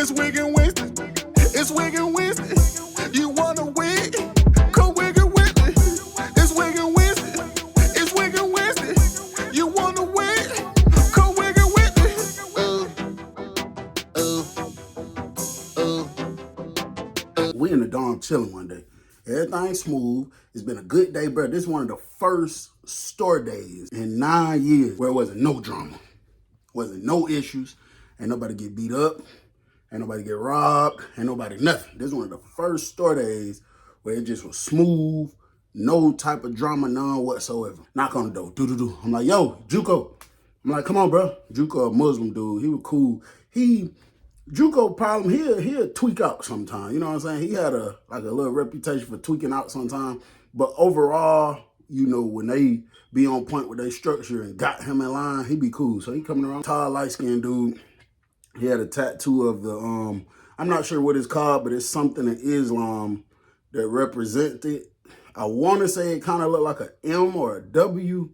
It's Wiggin Wednesday. It's Wiggin Wednesday. You wanna wig? Come Wiggin Wednesday. It's Wiggin Wednesday. It's Wiggin Wednesday. You wanna wig? Come Wiggin Wednesday. We in the dorm chilling one day. Everything's smooth. It's been a good day, bro. This is one of the first store days in 9 years where it wasn't no drama. Wasn't no issues. Ain't nobody get beat up. Ain't nobody get robbed. Ain't nobody nothing. This is one of the first store days where it just was smooth. No type of drama, none whatsoever. Knock on the door. Do-do-do. I'm like, yo, JUKO. I'm like, come on, bro. JUKO, a Muslim dude. He was cool. JUKO problem, he'll tweak out sometimes. You know what I'm saying? He had a little reputation for tweaking out sometimes. But overall, you know, when they be on point with their structure and got him in line, he be cool. So he coming around, tall, light-skinned dude. He had a tattoo of the, I'm not sure what it's called, but it's something in Islam that represents it. I want to say it kind of looked like an M or a W.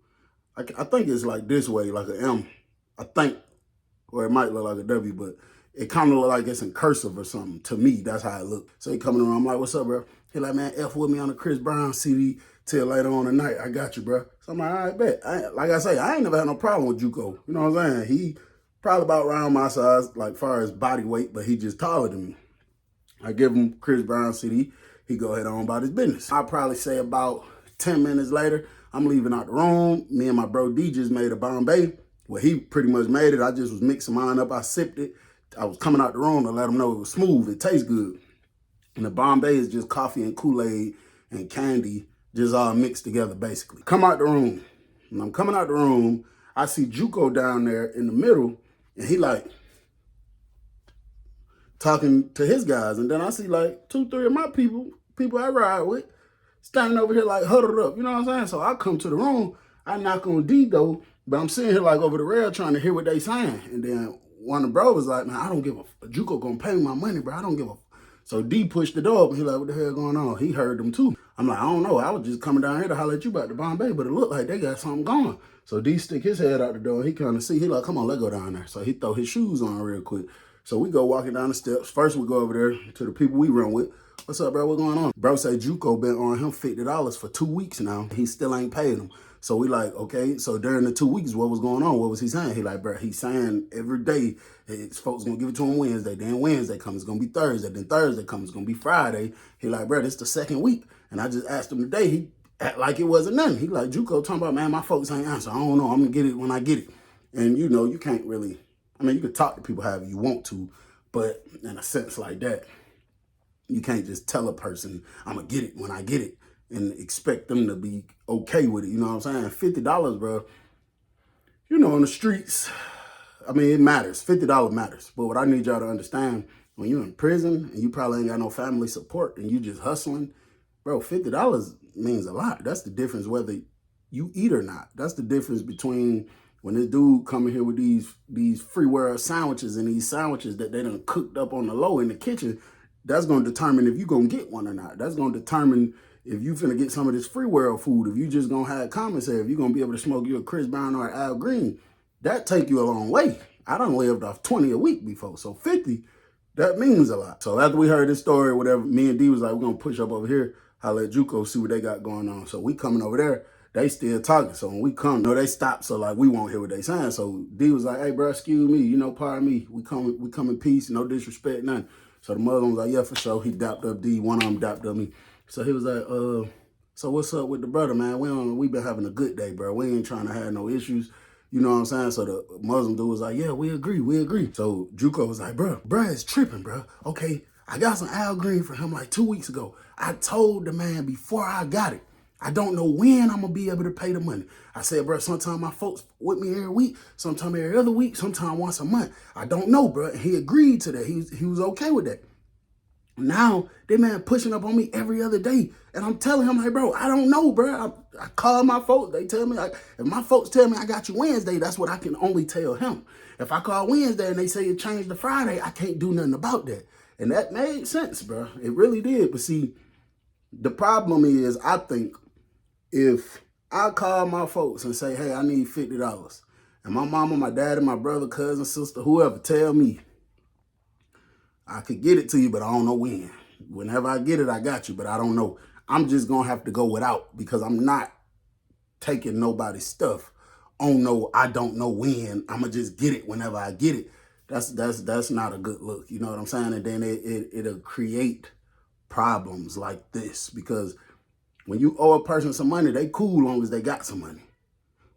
I think it's like this way, like an M. I think, or it might look like a W, but it kind of look like it's in cursive or something. To me, that's how it looked. So he coming around, I'm like, what's up, bro? He like, man, F with me on the Chris Brown CD till later on tonight. I got you, bro. So I'm like, all right, bet. Like I say, I ain't never had no problem with JUKO. You know what I'm saying? He probably about around my size, like far as body weight, but he just taller than me. I give him Chris Brown CD. He go ahead on about his business. I'll probably say about 10 minutes later, I'm leaving out the room. Me and my bro D just made a Bombay. Well, he pretty much made it. I just was mixing mine up. I sipped it. I was coming out the room to let him know it was smooth. It tastes good. And the Bombay is just coffee and Kool-Aid and candy, just all mixed together, basically. Come out the room. When I'm coming out the room, I see JUKO down there in the middle, and he like talking to his guys. And then I see like 2, 3 of my people I ride with, standing over here like huddled up. You know what I'm saying? So I come to the room, I knock on D though, but I'm sitting here like over the rail trying to hear what they saying. And then one of the bros was like, man, I don't give a JUKO gonna pay me my money, bro. I don't give a. So D pushed the door up and he like, what the hell going on? He heard them too. I'm like, I don't know. I was just coming down here to holler at you about the Bombay, but it looked like they got something going. So D stick his head out the door. He kind of see. He like, come on, let's go down there. So he throw his shoes on real quick. So we go walking down the steps. First we go over there to the people we run with. What's up, bro? What's going on? Bro say JUKO been on him $50 for 2 weeks now. He still ain't paid him. So we like, okay, so during the 2 weeks, what was going on? What was he saying? He like, bro, he's saying every day, his folks gonna give it to him Wednesday. Then Wednesday comes, it's gonna be Thursday. Then Thursday comes, it's gonna be Friday. He like, bro, this the second week. And I just asked him today, he act like it wasn't nothing. He like, JUKO talking about, man, my folks ain't answer. I don't know, I'm gonna get it when I get it. And you know, you can't really, I mean, you can talk to people however you want to, but in a sense like that, you can't just tell a person, I'm gonna get it when I get it, and expect them to be okay with it. You know what I'm saying? $50, bro. You know, in the streets, I mean, it matters. $50 matters. But what I need y'all to understand, when you're in prison and you probably ain't got no family support and you just hustling, bro, $50 means a lot. That's the difference whether you eat or not. That's the difference between when this dude coming here with these free world sandwiches and these sandwiches that they done cooked up on the low in the kitchen. That's going to determine if you're going to get one or not. That's going to determine if you finna get some of this free world food, if you just going to have commissary, if you're going to be able to smoke your Chris Brown or Al Green, that take you a long way. I done lived off 20 a week before, so 50, that means a lot. So after we heard this story or whatever, me and D was like, we're going to push up over here, holler at JUKO, see what they got going on. So we coming over there, they still talking. So when we come, they stop, so like we won't hear what they saying. So D was like, hey, bro, excuse me, you know, pardon me. We come in peace, no disrespect, nothing. So the Muslim was like, yeah, for sure. He dapped up D. One of them dapped up me. So he was like, so what's up with the brother, man? We been having a good day, bro. We ain't trying to have no issues. You know what I'm saying? So the Muslim dude was like, yeah, we agree. So JUKO was like, bro is tripping, bro. Okay, I got some Al Green for him like 2 weeks ago. I told the man before I got it, I don't know when I'm going to be able to pay the money. I said, bro, sometimes my folks with me every week, sometimes every other week, sometimes once a month. I don't know, bro. And he agreed to that. He was okay with that. Now, that man pushing up on me every other day. And I'm telling him, like, bro, I don't know, bro. I call my folks. They tell me, if my folks tell me I got you Wednesday, that's what I can only tell him. If I call Wednesday and they say it changed to Friday, I can't do nothing about that. And that made sense, bro. It really did. But see, the problem is, I think, if I call my folks and say, hey, I need $50, and my mama, my dad, and my brother, cousin, sister, whoever tell me I could get it to you, but I don't know when. Whenever I get it, I got you, but I don't know. I'm just going to have to go without because I'm not taking nobody's stuff. Oh no, I don't know when. I'm going to just get it whenever I get it. That's not a good look. You know what I'm saying? And then it'll create problems like this because when you owe a person some money, they cool long as they got some money.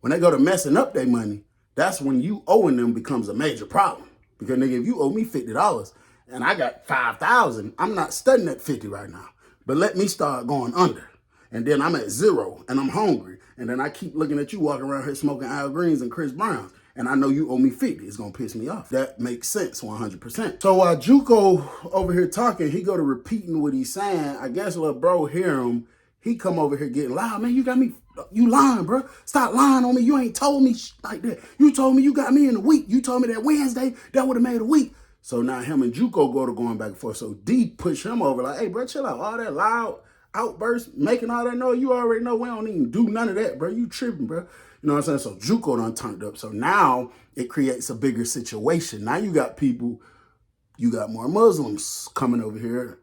When they go to messing up their money, that's when you owing them becomes a major problem. Because nigga, if you owe me $50 and I got 5,000, I'm not studying at 50 right now. But let me start going under. And then I'm at 0 and I'm hungry. And then I keep looking at you walking around here smoking Al Greens and Chris Browns. And I know you owe me 50. It's going to piss me off. That makes sense 100%. So while JUKO over here talking, he go to repeating what he's saying. I guess little bro hear him. He come over here getting loud. Man, you got me. You lying, bro. Stop lying on me. You ain't told me like that. You told me you got me in a week. You told me that Wednesday, that would have made a week. So now him and JUKO go to going back and forth. So D push him over like, hey, bro, chill out. All that loud outburst, making all that noise, you already know we don't even do none of that, bro. You tripping, bro. You know what I'm saying? So JUKO done turned up. So now it creates a bigger situation. Now you got people, you got more Muslims coming over here,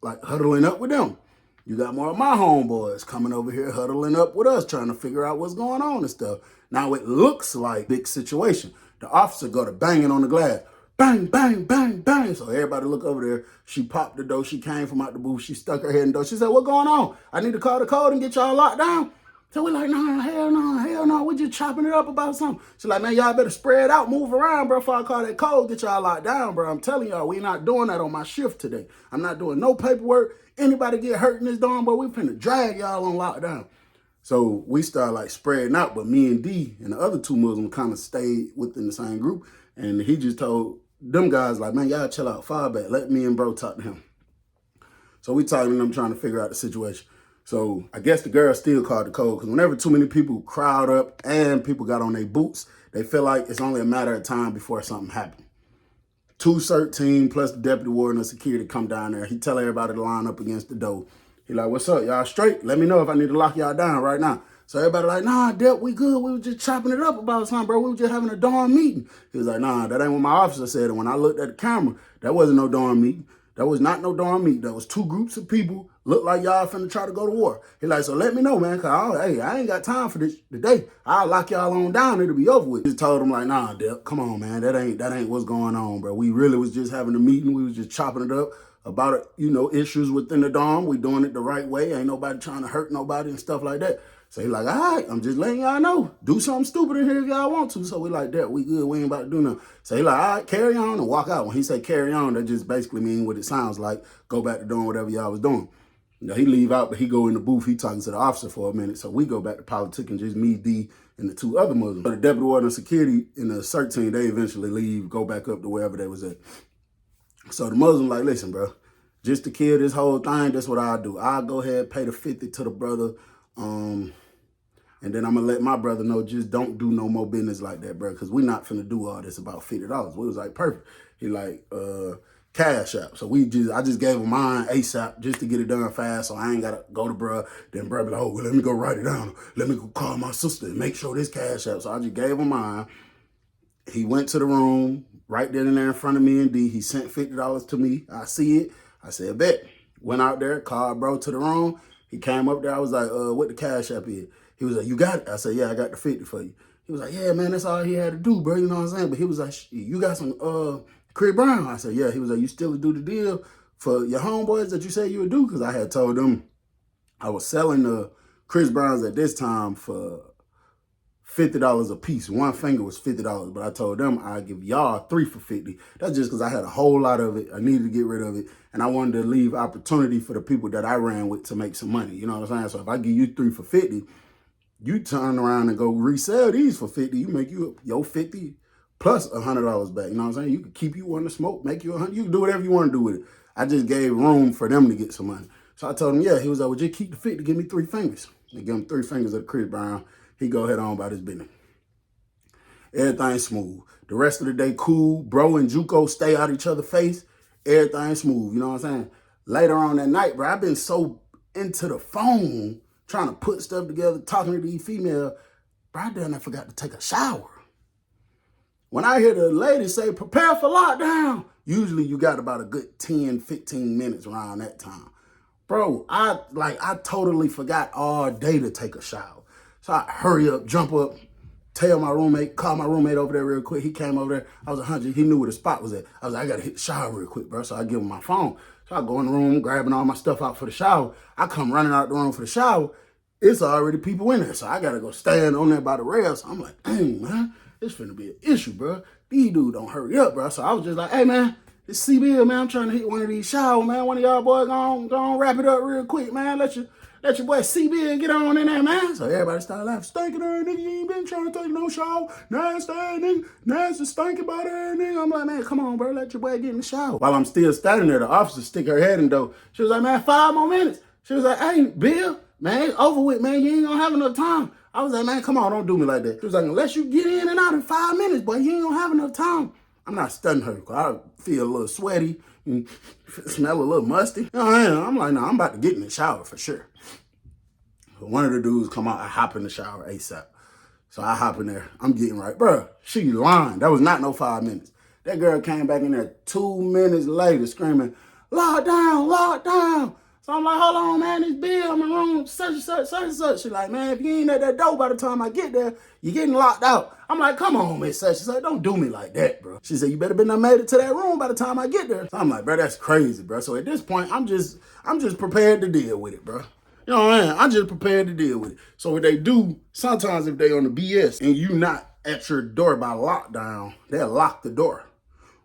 like huddling up with them. You got more of my homeboys coming over here huddling up with us, trying to figure out what's going on and stuff. Now it looks like a big situation. The officer go to banging on the glass. Bang, bang, bang, bang. So everybody look over there. She popped the door. She came from out the booth. She stuck her head in the door. She said, what's going on? I need to call the code and get y'all locked down. So we're like, no, hell no, hell no. We're just chopping it up about something. She's like, man, y'all better spread out, move around, bro, before I call that code, get y'all locked down, bro. I'm telling y'all, we not doing that on my shift today. I'm not doing no paperwork. Anybody get hurt in this dorm, bro, we finna drag y'all on lockdown. So we start like spreading out, but me and D and the other two Muslims kind of stayed within the same group. And he just told them guys like, man, y'all chill out, fall back. Let me and bro talk to him. So we talking to them trying to figure out the situation. So I guess the girl still called the code because whenever too many people crowd up and people got on their boots, they feel like it's only a matter of time before something happened. 2 CERT team plus the deputy warden of security come down there. He tell everybody to line up against the door. He like, what's up, y'all straight? Let me know if I need to lock y'all down right now. So everybody like, nah, Dep, we good. We was just chopping it up about something, bro. We was just having a dorm meeting. He was like, nah, that ain't what my officer said. And when I looked at the camera, that wasn't no dorm meeting. That was not no dorm meeting. That was 2 groups of people. Looked like y'all finna try to go to war. He like, so let me know, man, because I ain't got time for this today. I'll lock y'all on down. It'll be over with. Just told him like, nah, Dep, come on, man. That ain't what's going on, bro. We really was just having a meeting. We was just chopping it up about, issues within the dorm. We doing it the right way. Ain't nobody trying to hurt nobody and stuff like that. So he like, all right, I'm just letting y'all know. Do something stupid in here if y'all want to. So we like that. We good. We ain't about to do nothing. So he like, all right, carry on and walk out. When he say carry on, that just basically mean what it sounds like. Go back to doing whatever y'all was doing. He leave out, but he go in the booth. He talking to the officer for a minute. So we go back to politics and just me, D, and the 2 other Muslims. But the deputy warden of security and the CERT team, they eventually leave, go back up to wherever they was at. So the Muslim like, listen, bro, just to kill this whole thing, that's what I'll do. I'll go ahead, pay the 50 to the brother. And then I'm going to let my brother know, just don't do no more business like that, bro, because we're not finna do all this about $50. We was like, perfect. He like, cash app. So I just gave him mine ASAP just to get it done fast so I ain't got to go to bruh. Then bruh be like, oh, well, let me go write it down. Let me go call my sister and make sure this cash app. So I just gave him mine. He went to the room right then and there in front of me and D. He sent $50 to me. I see it. I said, bet. Went out there, called bro to the room. He came up there. I was like, what the cash app is? He was like, you got it? I said, yeah, I got the 50 for you. He was like, yeah, man, that's all he had to do, bro. You know what I'm saying? But he was like, you got some Chris Brown? I said, yeah. He was like, you still do the deal for your homeboys that you said you would do? Because I had told them I was selling the Chris Browns at this time for $50 a piece. One finger was $50, but I told them I'd give y'all 3 for 50. That's just because I had a whole lot of it. I needed to get rid of it. And I wanted to leave opportunity for the people that I ran with to make some money. You know what I'm saying? So if I give you 3 for 50, you turn around and go resell these for 50. You make your 50 plus $100 back. You know what I'm saying? You can keep you one to smoke, make you 100. You can do whatever you want to do with it. I just gave room for them to get some money. So I told him, yeah. He was like, well, just keep the 50. Give me 3 fingers. They give him 3 fingers of Chris Brown. He go ahead on about his business. Everything smooth. The rest of the day, cool. Bro and JUKO stay out each other's face. Everything smooth. You know what I'm saying? Later on that night, bro, I've been so into the phone, trying to put stuff together, talking to these females, bro, I forgot to take a shower. When I hear the lady say, prepare for lockdown, Usually you got about a good 10, 15 minutes around that time. Bro, I totally forgot all day to take a shower. So I hurry up, jump up, call my roommate over there real quick. He came over there. I was 100. He knew where the spot was at. I was like, I got to hit the shower real quick, bro. So I give him my phone. So I go in the room, grabbing all my stuff out for the shower. I come running out the room for the shower. It's already people in there. So I got to go stand on there by the rail. So I'm like, dang, man, this finna be an issue, bro. These dudes don't hurry up, bro. So I was just like, hey, man, it's CBL, man. I'm trying to hit one of these showers, man. One of y'all boys go on wrap it up real quick, man. Let your boy CBL get on in there, man. So everybody started laughing. Stinking ass nigga, you ain't been trying to take no shower. Nasty ass nigga. Nasty stinking body ass nigga. I'm like, man, come on, bro. Let your boy get in the shower. While I'm still standing there, the officer stick her head in the door. She was like, man, 5 more minutes. She was like, hey, Bill, man, it's over with, man. You ain't gonna have enough time. I was like, man, come on, don't do me like that. She was like, unless you get in and out in 5 minutes, boy, you ain't gonna have enough time. I'm not stunning her, because I feel a little sweaty and smell a little musty. You know, I'm like, no, I'm about to get in the shower for sure. So one of the dudes come out, I hop in the shower ASAP. So I hop in there. I'm getting right. Bro, she lying. That was not no 5 minutes. That girl came back in there 2 minutes later screaming, lock down, lock down. So I'm like, hold on, man, this Bill in my room, such and such, such and such. She's like, man, if you ain't at that door by the time I get there, you're getting locked out. I'm like, come on, Miss such and such, don't do me like that, bro. She said, you better been done made it to that room by the time I get there. So I'm like, bro, that's crazy, bro. So at this point, I'm just prepared to deal with it, bro. You know what I mean? I'm just prepared to deal with it. So what they do, sometimes if they on the BS and you not at your door by lockdown, they'll lock the door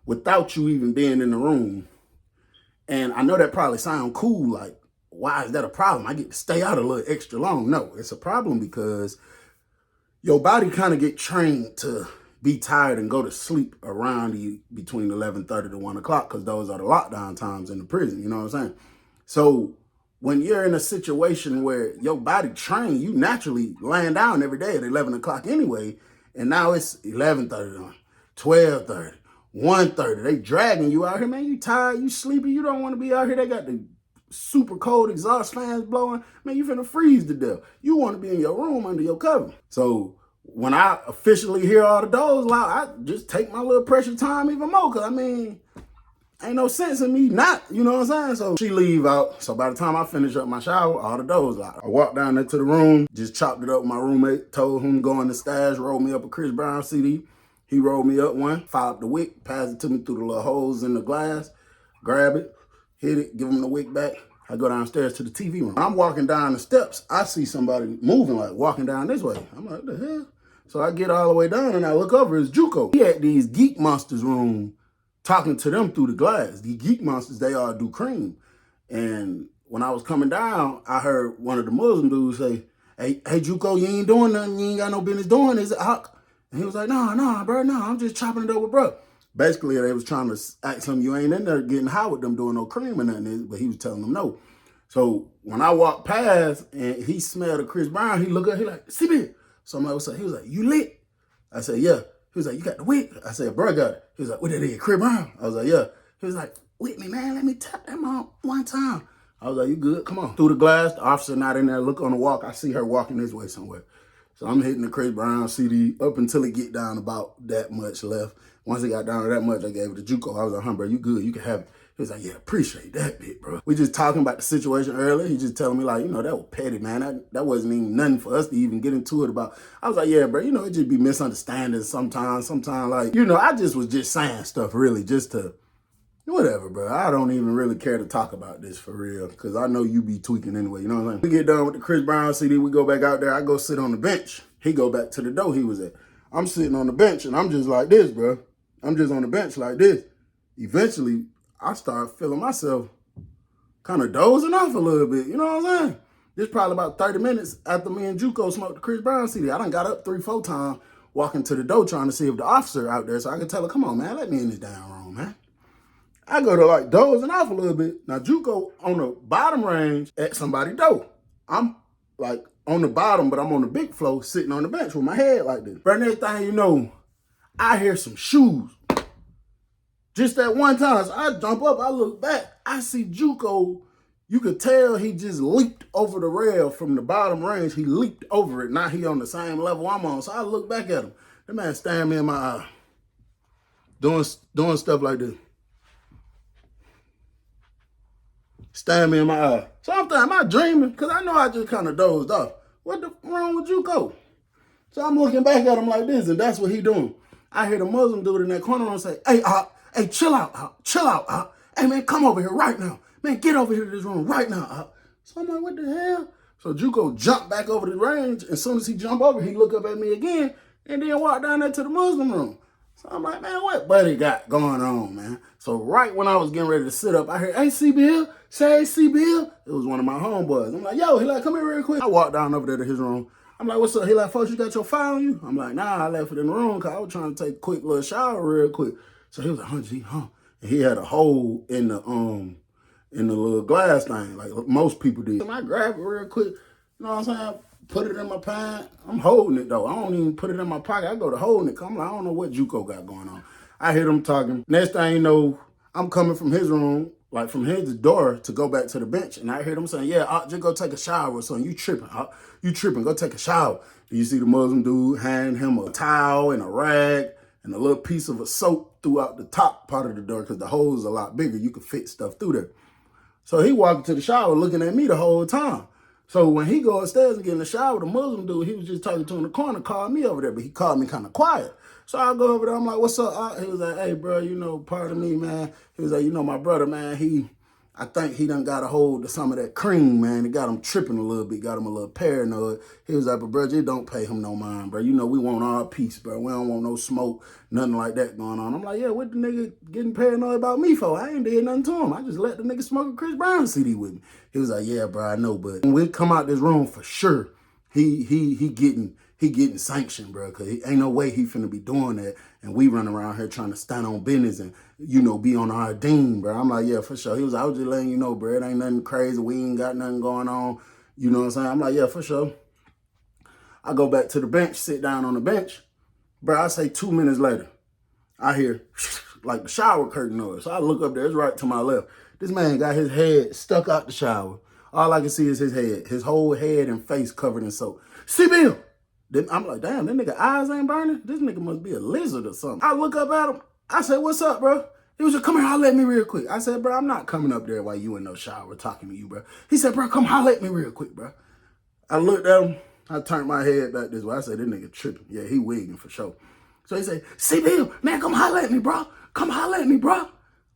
without you even being in the room. And I know that probably sound cool, like, why is that a problem? I get to stay out a little extra long. No, it's a problem because your body kind of get trained to be tired and go to sleep around you between 11:30 to 1 o'clock because those are the lockdown times in the prison, you know what I'm saying? So when you're in a situation where your body trained, you naturally laying down every day at 11 o'clock anyway, and now it's 11:30, 12:30. 1:30, they dragging you out here, man. You tired, you sleepy, you don't want to be out here. They got the super cold exhaust fans blowing. Man, you finna freeze to death. You want to be in your room under your cover. So when I officially hear all the doors loud, I just take my little pressure time even more. Cause I mean, ain't no sense in me not, you know what I'm saying? So she leave out. So by the time I finish up my shower, all the doors loud. I walked down there to the room, just chopped it up with my roommate, told him go in the stash, rolled me up a Chris Brown CD. He rolled me up one, fired up the wick, passed it to me through the little holes in the glass, grab it, hit it, give him the wick back. I go downstairs to the TV room. I'm walking down the steps. I see somebody moving, like walking down this way. I'm like, what the hell? So I get all the way down and I look over, it's JUKO. He at these Geek Monsters room talking to them through the glass. The Geek Monsters, they all do cream. And when I was coming down, I heard one of the Muslim dudes say, hey JUKO, you ain't doing nothing. You ain't got no business doing, is it, Hawk? And he was like, nah, bro, I'm just chopping it up with bro. Basically, they was trying to ask him, you ain't in there getting high with them doing no cream or nothing, but he was telling them no. So when I walked past and he smelled a Chris Brown, he looked up, he like, CB. So I'm like, what's up? He was like, you lit? I said, yeah. He was like, you got the wick? I said, bro, I got it. He was like, what that is, Chris Brown? I was like, yeah. He was like, with me, man, let me tap them on one time. I was like, you good? Come on. Through the glass, the officer not in there, look on the walk. I see her walking this way somewhere. So I'm hitting the Chris Brown CD up until it get down about that much left. Once it got down to that much, I gave it to JUKO. I was like, bro, you good, you can have it. He was like, yeah, appreciate that bit, bro. We just talking about the situation earlier. He just telling me like, you know, that was petty, man. That wasn't even nothing for us to even get into it about. I was like, yeah, bro, you know, it just be misunderstandings sometimes like, you know, I just was just saying stuff really just to, whatever, bro. I don't even really care to talk about this for real because I know you be tweaking anyway, you know what I'm saying? We get done with the Chris Brown CD, we go back out there, I go sit on the bench. He go back to the door he was at. I'm sitting on the bench and I'm just like this, bro. I'm just on the bench like this. Eventually, I start feeling myself kind of dozing off a little bit, you know what I'm saying? This probably about 30 minutes after me and JUKO smoked the Chris Brown CD. I done got up 3-4 times walking to the door trying to see if the officer out there so I could tell her, come on, man, let me in this damn room, man. I go to like dozing off a little bit. Now JUKO on the bottom range at somebody's door. I'm like on the bottom, but I'm on the big floor sitting on the bench with my head like this. But next thing you know, I hear some shoes. Just that one time, so I jump up, I look back, I see JUKO. You could tell he just leaped over the rail from the bottom range. He leaped over it. Now he on the same level I'm on. So I look back at him. That man staring me in my eye, doing stuff like this. Staring me in my eye. So I'm thinking, am I dreaming? Because I know I just kind of dozed off. What the wrong with JUKO? So I'm looking back at him like this, and that's what he doing. I hear the Muslim dude in that corner and say, hey, chill out, chill out. Hey, man, come over here right now. Man, get over here to this room right now. So I'm like, what the hell? So JUKO jumped back over the range. As soon as he jumped over, he looked up at me again and then walked down there to the Muslim room. So I'm like, man, what buddy got going on, man? So right when I was getting ready to sit up, I heard, hey, C-Bill, say, hey, C-Bill. It was one of my homeboys. I'm like, yo, he like, come here real quick. I walked down over there to his room. I'm like, what's up? He like, folks, you got your file on you? I'm like, nah, I left it in the room because I was trying to take a quick little shower real quick. So he was like, huh? And he had a hole in the little glass thing, like most people did. And I grabbed it real quick, you know what I'm saying? Put it in my pants. I'm holding it though. I don't even put it in my pocket. I go to holding it. I'm like, I don't know what JUKO got going on. I hear them talking. Next thing you know, I'm coming from his room, like from his door to go back to the bench. And I hear them saying, yeah, just go take a shower or something. You tripping, you tripping, go take a shower. You see the Muslim dude hand him a towel and a rag and a little piece of a soap throughout the top part of the door because the hole is a lot bigger. You can fit stuff through there. So he walked to the shower looking at me the whole time. So when he go upstairs and get in the shower, the Muslim dude, he was just talking to him in the corner, called me over there, but he called me kind of quiet. So I go over there, I'm like, what's up? He was like, hey, bro, you know, pardon me, man. He was like, you know, my brother, man, I think he done got a hold of some of that cream, man. It got him tripping a little bit, got him a little paranoid. He was like, but bro, just don't pay him no mind, bro. You know, we want our peace, bro. We don't want no smoke, nothing like that going on. I'm like, yeah, what the nigga getting paranoid about me for? I ain't did nothing to him. I just let the nigga smoke a Chris Brown CD with me. He was like, yeah, bro, I know, but when we come out this room for sure, he getting sanctioned, bro, because ain't no way he finna be doing that. And we run around here trying to stand on business and, you know, be on our dean, bro. I'm like, yeah, for sure. He was like, I was just letting you know, bro, it ain't nothing crazy. We ain't got nothing going on. You know what I'm saying? I'm like, yeah, for sure. I go back to the bench, sit down on the bench. Bro, I say 2 minutes later, I hear like the shower curtain noise. So I look up there, it's right to my left. This man got his head stuck out the shower. All I can see is his head, his whole head and face covered in soap. C-Bill! Then I'm like, damn, that nigga eyes ain't burning? This nigga must be a lizard or something. I look up at him. I said, what's up, bro? He was like, come here, holler at me real quick. I said, bro, I'm not coming up there while you in no shower talking to you, bro. He said, bro, come holler at me real quick, bro. I looked at him. I turned my head back this way. I said, this nigga tripping. Yeah, he wigging for sure. So he said, C-Bill, man, come holler at me, bro. Come holler at me, bro.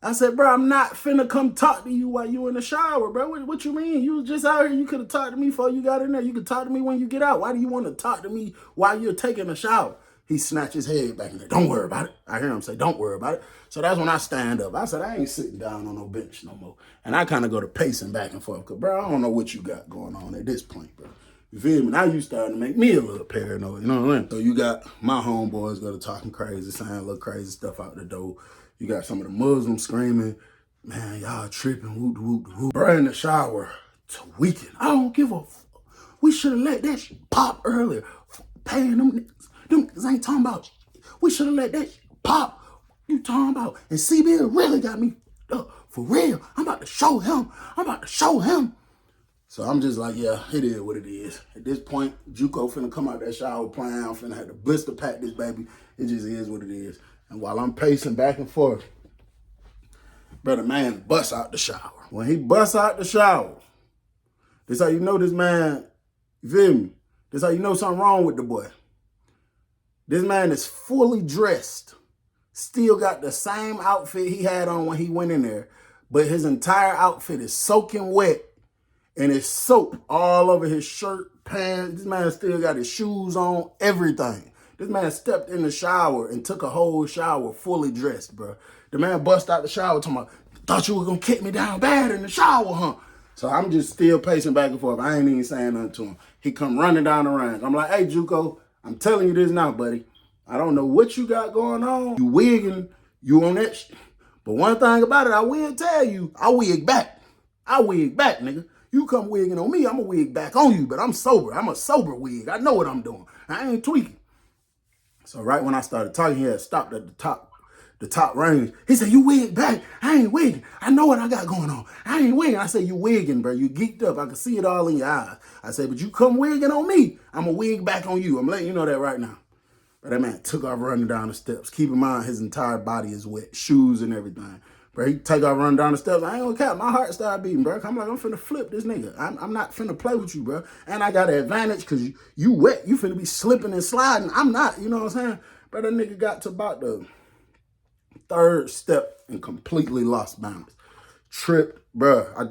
I said, bro, I'm not finna come talk to you while you in the shower, bro. What you mean? You was just out here. You could have talked to me before you got in there. You could talk to me when you get out. Why do you want to talk to me while you're taking a shower? He snatched his head back in there. Don't worry about it. I hear him say, don't worry about it. So that's when I stand up. I said, I ain't sitting down on no bench no more. And I kind of go to pacing back and forth because, bro, I don't know what you got going on at this point, bro. You feel me? Now you starting to make me a little paranoid. You know what I mean? So you got my homeboys go to talking crazy, saying a little crazy stuff out the door. You got some of the Muslims screaming, man, y'all tripping, whoop, whoop, whoop. Bro, in the shower, tweaking. I don't give a fuck. We should have let that shit pop earlier. Paying them niggas. Them niggas ain't talking about shit. We should have let that shit pop. You talking about? And C-Bill really got me for real. I'm about to show him. So I'm just like, yeah, it is what it is. At this point, JUKO finna come out that shower playing. I'm finna have to blister pack this baby. It just is what it is. And while I'm pacing back and forth, brother man busts out the shower. When he busts out the shower, this how you know this man, you feel me? This how you know something wrong with the boy. This man is fully dressed, still got the same outfit he had on when he went in there, but his entire outfit is soaking wet and it's soap all over his shirt, pants. This man still got his shoes on, everything. This man stepped in the shower and took a whole shower fully dressed, bro. The man bust out the shower talking about, thought you were going to kick me down bad in the shower, huh? So I'm just still pacing back and forth. I ain't even saying nothing to him. He come running down the range. I'm like, hey, JUKO, I'm telling you this now, buddy. I don't know what you got going on. You wigging, you on that shit. But one thing about it, I will tell you, I wig back. I wig back, nigga. You come wigging on me, I'm going to wig back on you, but I'm sober. I'm a sober wig. I know what I'm doing. I ain't tweaking. So right when I started talking, he had stopped at the top range. He said, you wig back. I ain't wigging. I know what I got going on. I ain't wigging. I said, you wigging, bro. You geeked up. I can see it all in your eyes. I said, but you come wigging on me, I'm going to wig back on you. I'm letting you know that right now. But that man took off running down the steps. Keep in mind, his entire body is wet, shoes and everything. Bro, he take off running down the steps. I ain't gonna cap. My heart started beating, bro. I'm like, I'm finna flip this nigga. I'm not finna play with you, bro. And I got an advantage because you wet. You finna be slipping and sliding. I'm not, you know what I'm saying? But that nigga got to about the third step and completely lost balance. Tripped, bro. I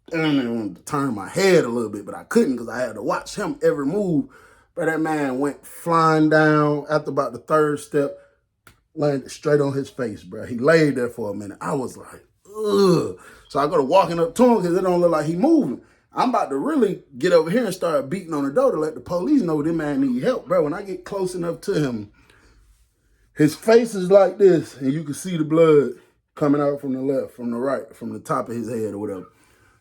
didn't want to turn my head a little bit, but I couldn't because I had to watch him every move. But that man went flying down after about the third step, landed straight on his face, bro. He laid there for a minute. I was like, ugh. So I go to walking up to him because it don't look like he moving. I'm about to really get over here and start beating on the door to let the police know this man need help, bro. When I get close enough to him, his face is like this, and you can see the blood coming out from the left, from the right, from the top of his head or whatever.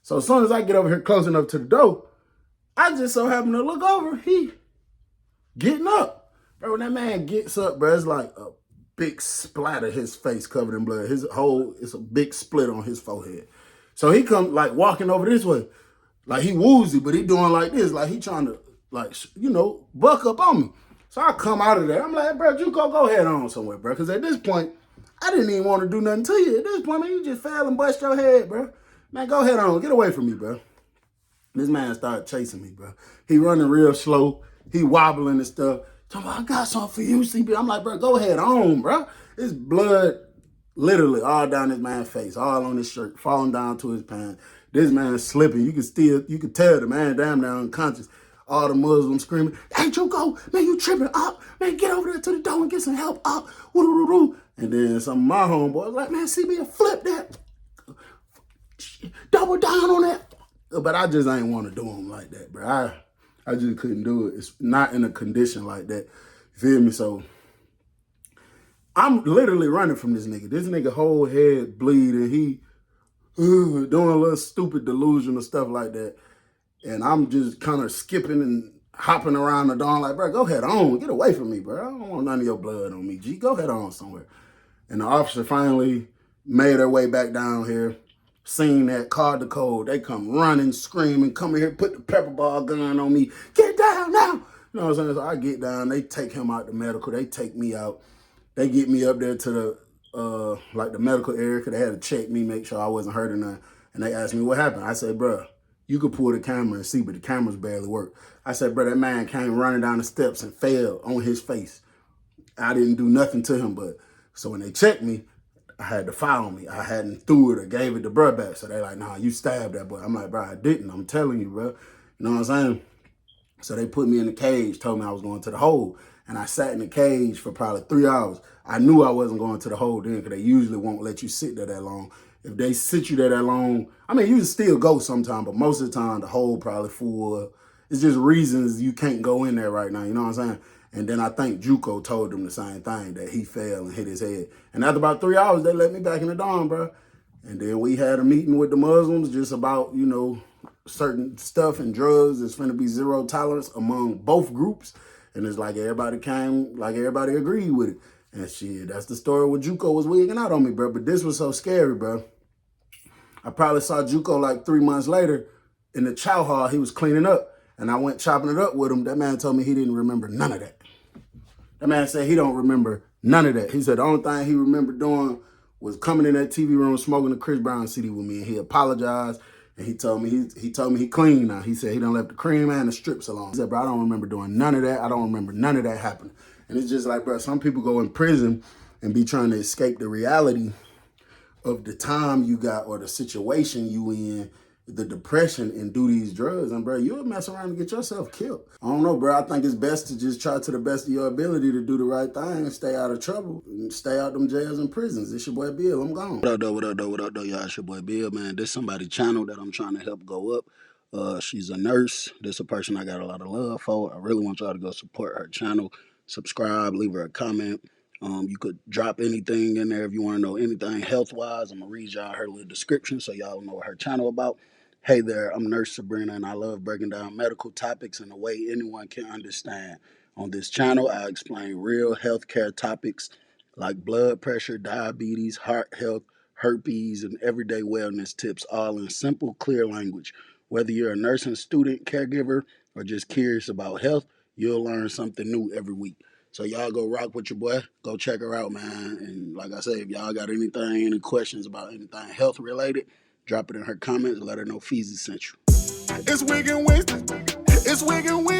So as soon as I get over here close enough to the door, I just so happen to look over. He getting up. Bro, when that man gets up, bro, it's like a big splatter, his face covered in blood. It's a big split on his forehead. So he come like walking over this way. Like he woozy, but he doing like this. Like he trying to, like, buck up on me. So I come out of there. I'm like, bro, JUKO, go head on somewhere, bro. Because at this point, I didn't even want to do nothing to you. At this point, man, you just fell and bust your head, bro. Man, go head on. Get away from me, bro. This man started chasing me, bro. He running real slow. He wobbling and stuff. I got something for you, CB. I'm like, bro, go head on, bro. His blood literally all down his man's face, all on his shirt, falling down to his pants. This man slipping. You could tell the man damn near unconscious. All the Muslims screaming, hey, JUKO, man, you tripping up. Man, get over there to the door and get some help up. And then some of my homeboys was like, man, CB, flip that. Double down on that. But I just ain't want to do him like that, bro. I just couldn't do it. It's not in a condition like that. You feel me? So I'm literally running from this nigga. This nigga whole head bleeding. He doing a little stupid delusional stuff like that. And I'm just kind of skipping and hopping around the dawn like, bro, go head on. Get away from me, bro. I don't want none of your blood on me, G. Go head on somewhere. And the officer finally made her way back down here, seen that, called the code. They come running, screaming, come here, put the pepper ball gun on me. Get down now. You know what I'm saying? So I get down. They take him out the medical. They take me out. They get me up there to the the medical area because they had to check me, make sure I wasn't hurting nothing. And they asked me what happened. I said, bro, you could pull the camera and see, but the cameras barely work. I said, bro, that man came running down the steps and fell on his face. I didn't do nothing to him, but so when they checked me, I had to file me. I hadn't threw it or gave it to bruh back. So they like, nah, you stabbed that boy. I'm like, bro, I didn't. I'm telling you, bro. You know what I'm saying? So they put me in the cage, told me I was going to the hole. And I sat in the cage for probably 3 hours. I knew I wasn't going to the hole then because they usually won't let you sit there that long. If they sit you there that long, I mean, you can still go sometime, but most of the time the hole probably full. It's just reasons you can't go in there right now, you know what I'm saying? And then I think JUKO told them the same thing, that he fell and hit his head. And after about 3 hours, they let me back in the dorm, bro. And then we had a meeting with the Muslims just about, certain stuff and drugs. It's going to be zero tolerance among both groups. And it's like everybody came, like everybody agreed with it. And shit, that's the story where JUKO was wigging out on me, bro. But this was so scary, bro. I probably saw JUKO like 3 months later in the chow hall. He was cleaning up. And I went chopping it up with him. That man told me he didn't remember none of that. That man said he don't remember none of that. He said the only thing he remembered doing was coming in that TV room smoking a Chris Brown CD with me. And he apologized. And he told me he clean now. He said he done left the cream and the strips alone. He said, bro, I don't remember doing none of that. I don't remember none of that happening. And it's just like, bro, some people go in prison and be trying to escape the reality of the time you got or the situation you in, the depression, and do these drugs. And bro, you'll mess around and get yourself killed. I don't know, bro. I think it's best to just try to the best of your ability to do the right thing and stay out of trouble and stay out them jails and prisons. It's your boy Bill. I'm gone. What up, though? What up, though? What up, though, y'all? It's your boy Bill, man. This somebody's channel that I'm trying to help go up. She's a nurse. This a person I got a lot of love for. I really want y'all to go support her channel. Subscribe, leave her a comment. You could drop anything in there if you want to know anything health-wise. I'm going to read y'all her little description so y'all know what her channel about. Hey there, I'm Nurse Sabrina, and I love breaking down medical topics in a way anyone can understand. On this channel, I explain real healthcare topics like blood pressure, diabetes, heart health, herpes, and everyday wellness tips, all in simple, clear language. Whether you're a nursing student, caregiver, or just curious about health, you'll learn something new every week. So y'all go rock with your boy. Go check her out, man. And like I said, if y'all got anything, any questions about anything health related, drop it in her comments. Let her know Feezy sent you. It's Wiggin Wednesday. It's Wiggin Wednesday.